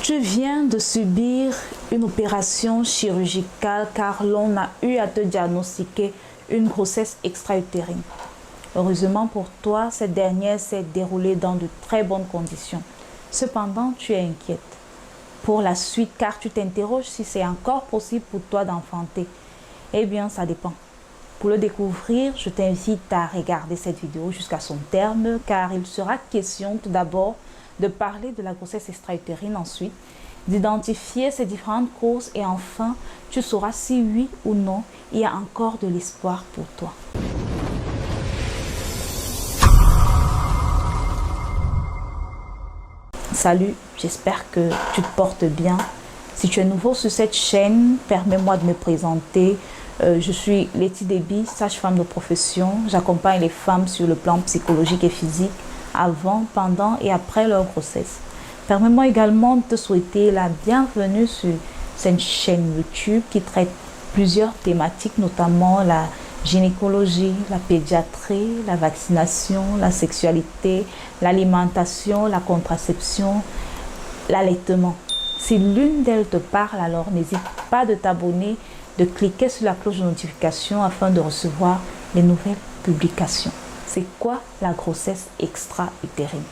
Tu viens de subir une opération chirurgicale car l'on a eu à te diagnostiquer une grossesse extra-utérine. Heureusement pour toi, cette dernière s'est déroulée dans de très bonnes conditions. Cependant, tu es inquiète pour la suite car tu t'interroges si c'est encore possible pour toi d'enfanter. Eh bien, ça dépend. Pour le découvrir, je t'invite à regarder cette vidéo jusqu'à son terme car il sera question tout d'abord de parler de la grossesse extra-utérine, ensuite d'identifier ses différentes causes et enfin, tu sauras si oui ou non, il y a encore de l'espoir pour toi. Salut, j'espère que tu te portes bien. Si tu es nouveau sur cette chaîne, permets-moi de me présenter. Je suis Letty Déby, sage-femme de profession. J'accompagne les femmes sur le plan psychologique et physique avant, pendant et après leur grossesse. Permets-moi également de te souhaiter la bienvenue sur cette chaîne YouTube qui traite plusieurs thématiques, notamment la gynécologie, la pédiatrie, la vaccination, la sexualité, l'alimentation, la contraception, l'allaitement. Si l'une d'elles te parle, alors n'hésite pas de t'abonner, de cliquer sur la cloche de notification afin de recevoir les nouvelles publications. C'est quoi la grossesse extra-utérine?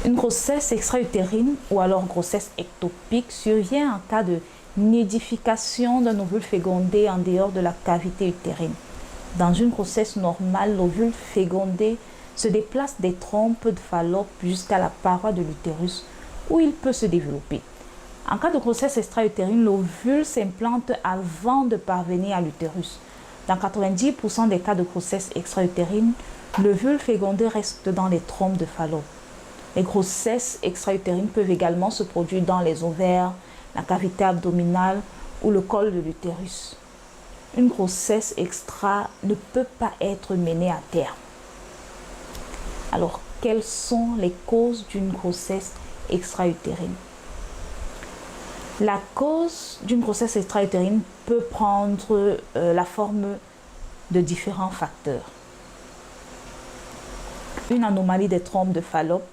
Une grossesse extra-utérine ou alors grossesse ectopique survient en cas de nidification d'un ovule fécondé en dehors de la cavité utérine. Dans une grossesse normale, l'ovule fécondé se déplace des trompes de Fallope jusqu'à la paroi de l'utérus où il peut se développer. En cas de grossesse extra-utérine, l'ovule s'implante avant de parvenir à l'utérus. Dans 90% des cas de grossesse extra-utérine, l'ovule fécondé reste dans les trompes de Fallope. Les grossesses extra-utérines peuvent également se produire dans les ovaires, la cavité abdominale ou le col de l'utérus. Une grossesse extra ne peut pas être menée à terme. Alors, quelles sont les causes d'une grossesse extra-utérine? La cause d'une grossesse extra-utérine peut prendre la forme de différents facteurs. Une anomalie des trompes de Fallope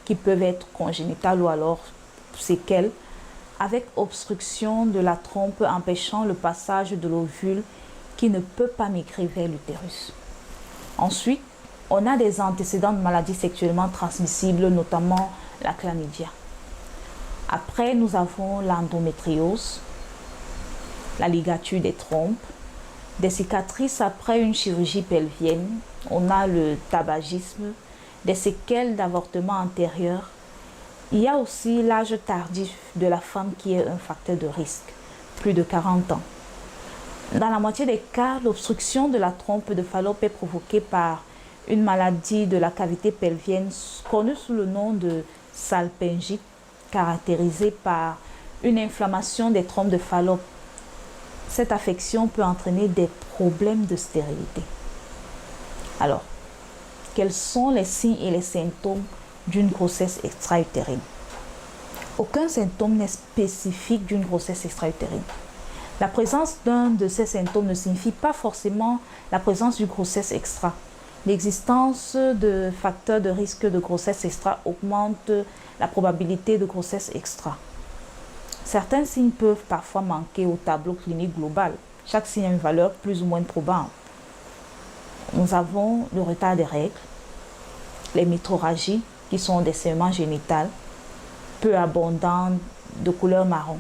qui peuvent être congénitales ou alors séquelles, avec obstruction de la trompe empêchant le passage de l'ovule qui ne peut pas migrer vers l'utérus. Ensuite, on a des antécédents de maladies sexuellement transmissibles, notamment la chlamydia. Après, nous avons l'endométriose, la ligature des trompes, des cicatrices après une chirurgie pelvienne, on a le tabagisme, des séquelles d'avortement antérieur. Il y a aussi l'âge tardif de la femme qui est un facteur de risque, plus de 40 ans. Dans la moitié des cas, l'obstruction de la trompe de Fallope est provoquée par une maladie de la cavité pelvienne connue sous le nom de salpingite, caractérisée par une inflammation des trompes de Fallope. Cette affection peut entraîner des problèmes de stérilité. Alors, quels sont les signes et les symptômes d'une grossesse extra-utérine? Aucun symptôme n'est spécifique d'une grossesse extra-utérine. La présence d'un de ces symptômes ne signifie pas forcément la présence d'une grossesse extra. L'existence de facteurs de risque de grossesse extra augmente la probabilité de grossesse extra. Certains signes peuvent parfois manquer au tableau clinique global. Chaque signe a une valeur plus ou moins probable. Nous avons le retard des règles, les métrorragies qui sont des saignements génitales, peu abondants de couleur marron.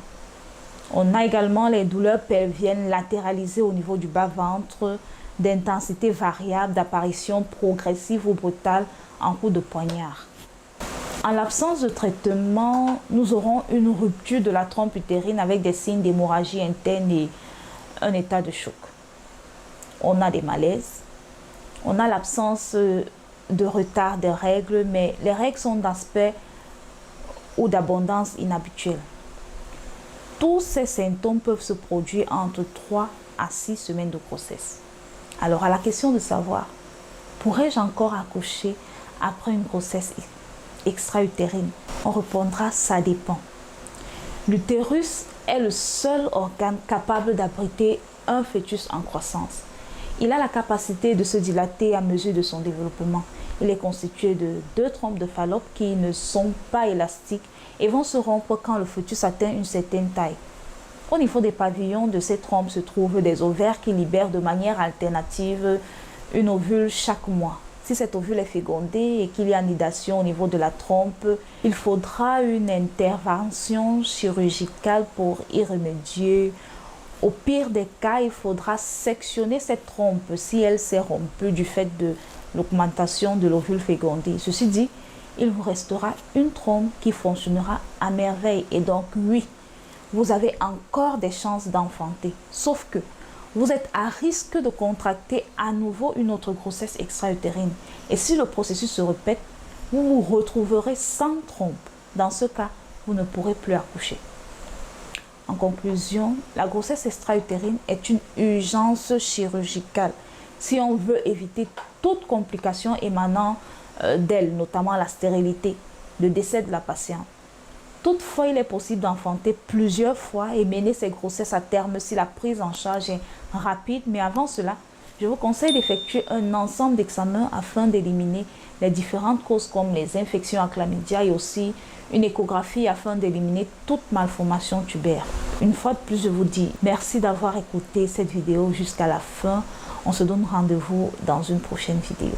On a également les douleurs pelviennes latéralisées au niveau du bas-ventre, d'intensité variable, d'apparition progressive ou brutale en coup de poignard. En l'absence de traitement, nous aurons une rupture de la trompe utérine avec des signes d'hémorragie interne et un état de choc. On a des malaises. On a l'absence de retard des règles, mais les règles sont d'aspect ou d'abondance inhabituelle. Tous ces symptômes peuvent se produire entre 3 à 6 semaines de grossesse. Alors, à la question de savoir, pourrais-je encore accoucher après une grossesse extra-utérine? On répondra, ça dépend. L'utérus est le seul organe capable d'abriter un fœtus en croissance. Il a la capacité de se dilater à mesure de son développement. Il est constitué de 2 trompes de Fallope qui ne sont pas élastiques et vont se rompre quand le fœtus atteint une certaine taille. Au niveau des pavillons de ces trompes se trouvent des ovaires qui libèrent de manière alternative une ovule chaque mois. Si cet ovule est fécondé et qu'il y a nidation au niveau de la trompe, il faudra une intervention chirurgicale pour y remédier. Au pire des cas, il faudra sectionner cette trompe si elle s'est rompue du fait de l'augmentation de l'ovule fécondé. Ceci dit, il vous restera une trompe qui fonctionnera à merveille. Et donc, oui, vous avez encore des chances d'enfanter. Sauf que vous êtes à risque de contracter à nouveau une autre grossesse extra-utérine. Et si le processus se répète, vous vous retrouverez sans trompe. Dans ce cas, vous ne pourrez plus accoucher. En conclusion, la grossesse extra-utérine est une urgence chirurgicale. Si on veut éviter toute complication émanant d'elle, notamment la stérilité, le décès de la patiente. Toutefois, il est possible d'enfanter plusieurs fois et mener ces grossesses à terme si la prise en charge est rapide. Mais avant cela, je vous conseille d'effectuer un ensemble d'examens afin d'éliminer les différentes causes comme les infections à chlamydia et aussi une échographie afin d'éliminer toute malformation tubaire. Une fois de plus, je vous dis merci d'avoir écouté cette vidéo jusqu'à la fin. On se donne rendez-vous dans une prochaine vidéo.